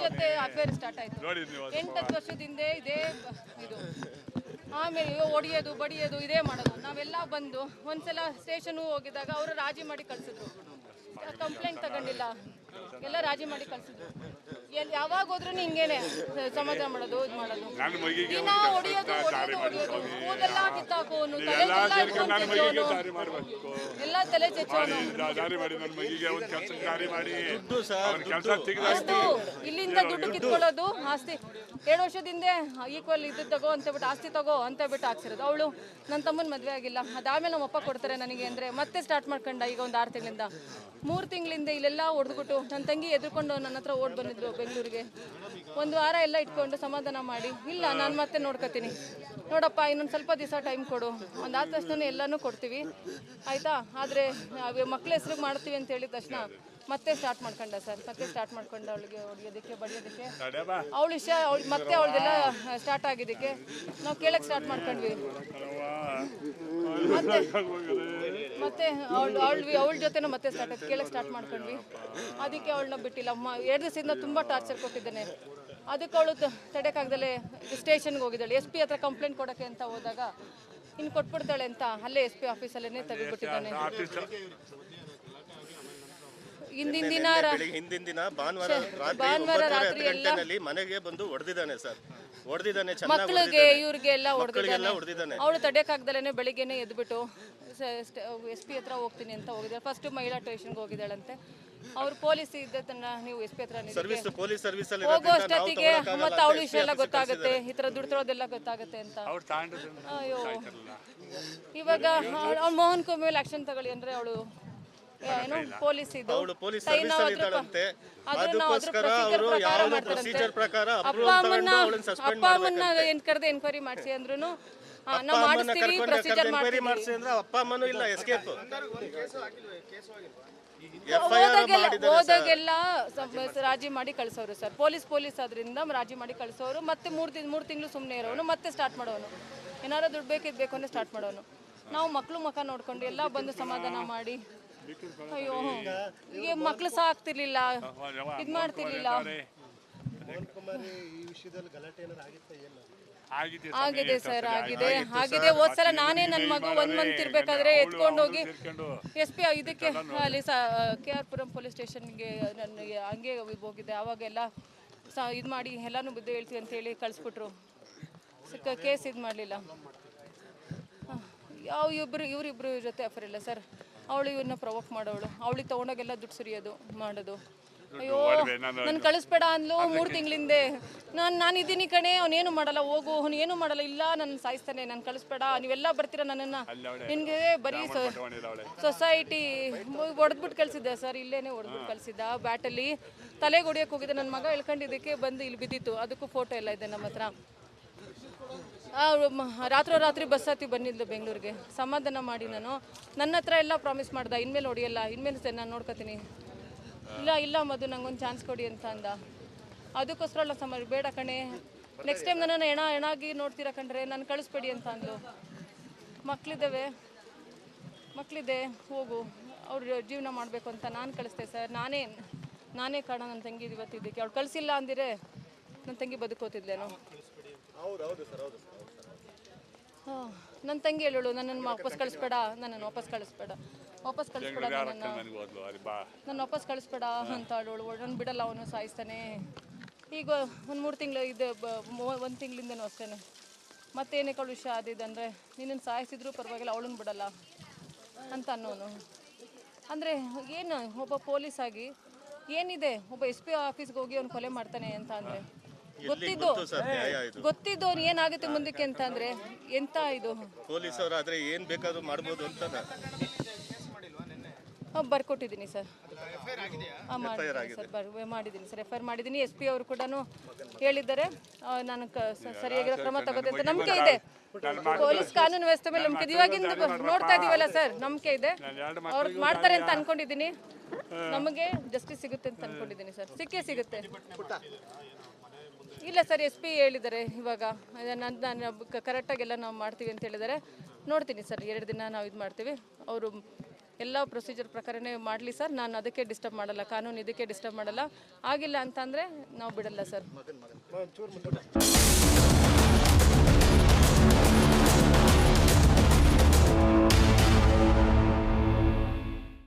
ಜೊತೆ affair start ಆಯ್ತು 8-10 ವರ್ಷದ ಹಿಂದೆ ಇದೇ ಇದು. ಆಮೇಲೆ ಹೊಡಿಯೋದು ಬಡಿಯೋದು ಇದೇ ಮಾಡೋದು. ನಾವೆಲ್ಲ ಬಂದು ಒಂದ್ಸಲ ಸ್ಟೇಷನ್ಗೆ ಹೋಗಿದಾಗ ಅವರು ರಾಜಿ ಮಾಡಿ ಕಳ್ಸಿದ್ರು, ಕಂಪ್ಲೇಂಟ್ ತಗೊಂಡಿಲ್ಲ, ಎಲ್ಲ ರಾಜಿ ಮಾಡಿ ಕಳ್ಸಿದ್ರು. ಯಾವಾಗ ಹೋದ್ರೂ ಹಿಂಗೇನೆ ಸಮಾಧಾನ ಮಾಡೋದು ಇದು ಮಾಡೋದು. ದಿನ ಹೊಡಿಯೋದು ಕೂದೆಲ್ಲ ಕಿತ್ತಾಕು, ಎಲ್ಲ ತಲೆ ಚೆಚ್ಚೋನು. ಅಷ್ಟು ಇಲ್ಲಿಂದ ದುಡ್ಡು ಕಿತ್ಕೊಳ್ಳೋದು. ಆಸ್ತಿ 7 ವರ್ಷದಿಂದ ಈಕ್ವಲ್ ಇದು ತಗೋ ಅಂತ ಬಿಟ್ಟು, ಆಸ್ತಿ ತಗೋ ಅಂತ ಬಿಟ್ಟು ಹಾಕ್ಸಿರೋದು. ಅವಳು ನನ್ನ ತಮ್ಮನ ಮದುವೆ ಆಗಿಲ್ಲ, ಅದಾದ್ಮೇಲೆ ನಮ್ಮ ಅಪ್ಪ ಕೊಡ್ತಾರೆ ನನಗೆ ಅಂದರೆ ಮತ್ತೆ ಸ್ಟಾರ್ಟ್ ಮಾಡ್ಕೊಂಡ. ಈಗ ಒಂದು 6 ತಿಂಗಳಿಂದ 3 ತಿಂಗಳಿಂದ ಇಲ್ಲೆಲ್ಲ ಹೊಡೆದ್ಬಿಟ್ಟು ನನ್ನ ತಂಗಿ ಎದ್ಕೊಂಡು ನನ್ನ ಹತ್ರ ಓಡ್ ಬಂದಿದ್ರು ಬೆಂಗಳೂರಿಗೆ. 1 ವಾರ ಎಲ್ಲ ಇಟ್ಕೊಂಡು ಸಮಾಧಾನ ಮಾಡಿ, ಇಲ್ಲ ನಾನು ಮತ್ತೆ ನೋಡ್ಕೊತೀನಿ, ನೋಡಪ್ಪ ಇನ್ನೊಂದು ಸ್ವಲ್ಪ ದಿವಸ ಟೈಮ್ ಕೊಡು, ಒಂದು ಆದ ತಕ್ಷಣ ಎಲ್ಲನೂ ಕೊಡ್ತೀವಿ ಆಯಿತಾ, ಆದರೆ ಮಕ್ಳ ಹೆಸ್ರಿಗೆ ಮಾಡ್ತೀವಿ ಅಂತ ಹೇಳಿದ ತಕ್ಷಣ ಮತ್ತೆ ಸ್ಟಾರ್ಟ್ ಮಾಡ್ಕೊಂಡ ಸರ್. ಮತ್ತೆ ಸ್ಟಾರ್ಟ್ ಮಾಡ್ಕೊಂಡ ಅವಳಿಗೆ ಹೊಡಿಯೋದಕ್ಕೆ ಬಡಿಯೋದಕ್ಕೆ. ಅವಳ ವಿಷಯ ಮತ್ತೆ ಅವಳದೆಲ್ಲ ಸ್ಟಾರ್ಟ್ ಆಗಿದ್ದಕ್ಕೆ ನಾವು ಕೇಳಕ್ಕೆ ಸ್ಟಾರ್ಟ್ ಮಾಡ್ಕೊಂಡ್ವಿ. ಮತ್ತೆ ಅವಳ ಜೊತೆನೂ ಮತ್ತೆ ಸ್ಟಾರ್ಟ್ ಆಯ್ತು, ಕೇಳಕ್ಕೆ ಸ್ಟಾರ್ಟ್ ಮಾಡ್ಕೊಂಡ್ವಿ. ಅದಕ್ಕೆ ಅವಳನ್ನ ಬಿಟ್ಟಿಲ್ಲ. 2 ದಿವಸದಿಂದ ತುಂಬ ಟಾರ್ಚರ್ ಕೊಟ್ಟಿದ್ದಾನೆ. ಅದಕ್ಕೆ ಅವಳು ತಡೆಯೋಕ್ಕಾಗ್ದಲೇ ಸ್ಟೇಷನ್ಗೆ ಹೋಗಿದ್ದಾಳೆ. SP ಹತ್ರ ಕಂಪ್ಲೇಂಟ್ ಕೊಡೋಕ್ಕೆ ಅಂತ ಹೋದಾಗ ಇನ್ನು ಕೊಟ್ಬಿಡ್ತಾಳೆ ಅಂತ ಅಲ್ಲೇ SP ಆಫೀಸಲ್ಲೇ ತೆಗೆದುಬಿಟ್ಟಿದ್ದಾನೆ. ಹಿಂದಿನ ದಿನ ಭಾನುವಾರ ರಾತ್ರಿ ಎಲ್ಲ ಮನೆಗೆ ಬಂದು ಹೊಡೆದಿದ್ದಾನೆ ಸರ್. ಮಕ್ಕಳಿಗೆ ಇವ್ರಿಗೆ ಎಲ್ಲ ಹೊಡೆದಿದ್ದಾನೆ. ಅವಳು ತಡೆಯಕ್ಕಾಗ್ದಲೇ ಬೆಳಿಗ್ಗೆನೆ ಎದ್ಬಿಟ್ಟು SP ಹತ್ರ ಹೋಗ್ತೀನಿ ಅಂತ ಹೋಗಿದ್ದಾಳೆ. ಫಸ್ಟ್ ಮಹಿಳಾ ಸ್ಟೇಷನ್ಗೆ ಹೋಗಿದ್ದಾಳಂತೆ. ಅವ್ರು ಪೊಲೀಸ್ ಇದ್ದನ್ನ ನೀವು SP ಹತ್ರ ಹೋಗೋ ಅಷ್ಟೊತ್ತಿಗೆ ಮತ್ತೆ ಅವಳ ವಿಷಯ ಎಲ್ಲ ಗೊತ್ತಾಗುತ್ತೆ, ಈ ಥರ ದುಡ್ಡು ತೊಳೋದೆಲ್ಲ ಗೊತ್ತಾಗುತ್ತೆ ಅಂತ. ಅಯ್ಯೋ, ಇವಾಗ ಅವ್ಳು ಮೋಹನ್ ಕು ಮೇಲೆ ಆಕ್ಷನ್ ತಗೊಳ್ಳಿ ಅಂದ್ರೆ ಅವಳು ಏನು ಪೊಲೀಸ್ ಇದು ಅಪ್ಪ ಅಮ್ಮನ್ನ ಕರೆದು ಎನ್ಕ್ವೈರಿ ಮಾಡಿಸಿ ಅಂದ್ರೂ ನಾವು ಮಾಡಿಸ್ತೀವಿ, ಪ್ರೊಸೀಜರ್ ಮಾಡ್ತೀವಿ. ಹೋದಾಗೆಲ್ಲ ರಾಜಿ ಮಾಡಿ ಕಳ್ಸೋರು ಸರ್. ಪೊಲೀಸ್ ಆದ್ರಿಂದ ರಾಜಿ ಮಾಡಿ ಕಳ್ಸೋರು. ಮತ್ತೆ 3 ತಿಂಗಳು ಸುಮ್ಮನೆ ಇರೋನು, ಮತ್ತೆ ಸ್ಟಾರ್ಟ್ ಮಾಡೋನು. ಏನಾರು ದುಡ್ಡು ಬೇಕು ಅಂದ್ರೆ ಸ್ಟಾರ್ಟ್ ಮಾಡೋನು. ನಾವು ಮಕ್ಳು ಮುಖ ನೋಡ್ಕೊಂಡು ಎಲ್ಲ ಬಂದು ಸಮಾಧಾನ ಮಾಡಿ, ಅಯ್ಯೋ ಈಗ ಮಕ್ಳು ಸಹ ಆಗ್ತಿರ್ಲಿಲ್ಲ, ಇದ್ ಮಾಡ್ತಿರ್ಲಿಲ್ಲ. ಆಗಿದೆ ಸರ್, ಆಗಿದೆ. ಹೋದ್ಸಲ ನಾನೇ ನನ್ನ ಮಗು 1 ಮಂತ್ ಇರ್ಬೇಕಾದ್ರೆ ಎತ್ಕೊಂಡೋಗಿ SP ಇದಕ್ಕೆ ಅಲ್ಲಿ KR ಪುರಂ ಪೊಲೀಸ್ ಸ್ಟೇಷನ್ಗೆ ನನಗೆ ಹಂಗೆ ಹೋಗಿದ್ದೆ. ಅವಾಗೆಲ್ಲ ಇದು ಮಾಡಿ ಎಲ್ಲನೂ ಬುದ್ಧಿ ಹೇಳ್ತೀವಿ ಅಂತ ಹೇಳಿ ಕಳಿಸ್ಬಿಟ್ರು. ಕೇಸ್ ಇದು ಮಾಡಲಿಲ್ಲ. ಇವರಿಬ್ರು ಜೊತೆ ಅಫೇರ್ ಇಲ್ಲ ಸರ್. ಅವಳು ಇವ್ರನ್ನ ಪ್ರವೋಕ್ ಮಾಡೋಳು, ಅವಳಿಗೆ ತೊಗೊಂಡೋಗೆಲ್ಲ ದುಡ್ಡು ಸುರಿಯೋದು ಮಾಡೋದು. ಅಯ್ಯೋ ನಾನು ಕಳಿಸ್ಬೇಡ ಅಂದ್ಲು 3 ತಿಂಗಳಿಂದೆ. ನಾನು ಇದ್ದೀನಿ ಕಣೆ, ಅವನೇನು ಮಾಡಲ್ಲ, ಹೋಗು, ಅವನು ಏನು ಮಾಡಲ್ಲ, ಇಲ್ಲ ನನ್ನ ಸಾಯಿಸ್ತಾನೆ, ನಾನು ಕಳಿಸ್ಬೇಡ, ನೀವೆಲ್ಲ ಬರ್ತೀರಾ ನನ್ನನ್ನು, ನಿನಗೆ ಬರೀ ಸೊಸೈಟಿ ಹೊಡೆದ್ಬಿಟ್ಟು ಕಳಿಸಿದ್ದೆ ಸರ್. ಇಲ್ಲೇನೆ ಹೊಡೆದ್ಬಿಟ್ಟು ಕಳಿಸಿದ್ದ ಬ್ಯಾಟಲ್ಲಿ. ತಲೆಗೆ ಹೊಡಿಯೋಕೆ ಹೋಗಿದ್ದೆ. ನನ್ನ ಮಗ ಎಳ್ಕೊಂಡಿದ್ದಕ್ಕೆ ಬಂದು ಇಲ್ಲಿ ಬಿದ್ದಿತ್ತು. ಅದಕ್ಕೂ ಫೋಟೋ ಎಲ್ಲ ಇದೆ ನಮ್ಮ ಹತ್ರ. ರಾತ್ರಿ ಬಸ್ ಹತ್ತಿ ಬಂದಿದ್ಲು ಬೆಂಗಳೂರಿಗೆ. ಸಮಾಧಾನ ಮಾಡಿ ನನ್ನ ಹತ್ರ ಎಲ್ಲ ಪ್ರಾಮಿಸ್ ಮಾಡ್ದೆ, ಇನ್ಮೇಲೆ ಹೊಡಿಯಲ್ಲ, ಇನ್ಮೇಲೆ ನಾನು ನೋಡ್ಕೊತೀನಿ. ಇಲ್ಲ ಮಧು ನಂಗೊಂದು ಚಾನ್ಸ್ ಕೊಡಿ ಅಂತ ಅಂದ. ಅದಕ್ಕೋಸ್ಕರ ಎಲ್ಲ ಬೇಡ ಕಣೆ, ನೆಕ್ಸ್ಟ್ ಟೈಮ್ ನನ್ನನ್ನು ಹೆಣಾಗಿ ನೋಡ್ತೀರಾ ಕಂಡ್ರೆ ನಾನು ಕಳಿಸ್ಬೇಡಿ ಅಂತ ಅಂದ್ಲು. ಮಕ್ಕಳಿದೆ, ಹೋಗು, ಅವ್ರ ಜೀವನ ಮಾಡಬೇಕು ಅಂತ ನಾನು ಕಳಿಸ್ತೆ ಸರ್. ನಾನೇ ಕಾರಣ ನನ್ನ ತಂಗಿ ಇವತ್ತಿದ್ದಕ್ಕೆ. ಅವ್ಳು ಕಳಿಸಿಲ್ಲ ಅಂದಿರೆ ನನ್ನ ತಂಗಿ ಬದುಕೋತಿದ್ಲೇನೋ. ನನ್ನ ತಂಗಿ ಹೇಳೋಳು, ನನ್ನನ್ನು ವಾಪಸ್ ಕಳಿಸ್ಬೇಡ ನನ್ನ ವಾಪಸ್ ಕಳಿಸ್ಬೇಡ ಅಂತ ಹೇಳೋಳು. ನನ್ನ ಬಿಡಲ್ಲ, ಅವನು ಸಾಯಿಸ್ತಾನೆ. ಈಗ ಒಂದು 3 ತಿಂಗಳು ಇದು 1 ತಿಂಗಳಿಂದನೂ ಅಷ್ಟೇ. ಮತ್ತೇನೇ ಕಳು ವಿಷಯ ಆದಿದ್ದಂದರೆ ನಿನ್ನನ್ನು ಸಾಯಿಸಿದ್ರು ಪರವಾಗಿಲ್ಲ, ಅವಳನ್ನು ಬಿಡಲ್ಲ ಅಂತ ಅನ್ನೋನು. ಅಂದರೆ ಏನು ಒಬ್ಬ ಪೊಲೀಸ್ ಆಗಿ ಏನಿದೆ, ಒಬ್ಬ SP ಆಫೀಸ್ಗೆ ಹೋಗಿ ಅವ್ನು ಕೊಲೆ ಮಾಡ್ತಾನೆ ಅಂತ ಅಂದರೆ ಗೊತ್ತಿದ್ದು ಅವ್ನು ಏನಾಗುತ್ತೆ ಮುಂದಕ್ಕೆ ಅಂತ ಅಂದ್ರೆ ಎಂತ ಇದು. ಪೊಲೀಸರಾದ್ರೆ ಏನ್ ಬೇಕಾದ್ರೂ ಮಾಡ್ಬೋದು ಅಂತ ಬರ್ಕೊಟ್ಟಿದ್ದೀನಿ ಸರ್. ಮಾಡಿದ್ದೀನಿ ಸರ್, FIR ಮಾಡಿದ್ದೀನಿ. SP ಅವರು ಕೂಡ ಹೇಳಿದ್ದಾರೆ, ನಾನು ಸರಿಯಾಗಿರೋ ಕ್ರಮ ತಗೋತೆ ಅಂತ ನಂಬಿಕೆ ಇದೆ. ಪೊಲೀಸ್ ಕಾನೂನು ವ್ಯವಸ್ಥೆ ಮೇಲೆ ನಂಬಿಕೆ ಇವಾಗಿಂದ ನೋಡ್ತಾ ಇದೀವಲ್ಲ ಸರ್, ನಂಬಿಕೆ ಇದೆ. ಅವ್ರು ಮಾಡ್ತಾರೆ ಅಂತ ಅನ್ಕೊಂಡಿದ್ದೀನಿ. ನಮಗೆ ಜಸ್ಟಿಸ್ ಸಿಗುತ್ತೆ ಅಂತ ಅನ್ಕೊಂಡಿದ್ದೀನಿ ಸರ್. ಸಿಕ್ಕೇ ಸಿಗುತ್ತೆ. ಇಲ್ಲ ಸರ್, SP ಹೇಳಿದ್ದಾರೆ ಇವಾಗ ನಾನು ಕರೆಕ್ಟಾಗೆಲ್ಲ ನಾವು ಮಾಡ್ತೀವಿ ಅಂತ ಹೇಳಿದ್ದಾರೆ. ನೋಡ್ತೀನಿ ಸರ್, 2 ದಿನ ನಾವು ಇದು ಮಾಡ್ತೀವಿ. ಅವರು ಎಲ್ಲ ಪ್ರೊಸೀಜರ್ ಪ್ರಕಾರನೇ ಮಾಡಲಿ ಸರ್. ನಾನು ಅದಕ್ಕೆ ಡಿಸ್ಟರ್ಬ್ ಮಾಡಲ್ಲ, ಕಾನೂನು ಇದಕ್ಕೆ ಡಿಸ್ಟರ್ಬ್ ಮಾಡಲ್ಲ. ಆಗಿಲ್ಲ ಅಂತಂದರೆ ನಾವು ಬಿಡಲ್ಲ ಸರ್.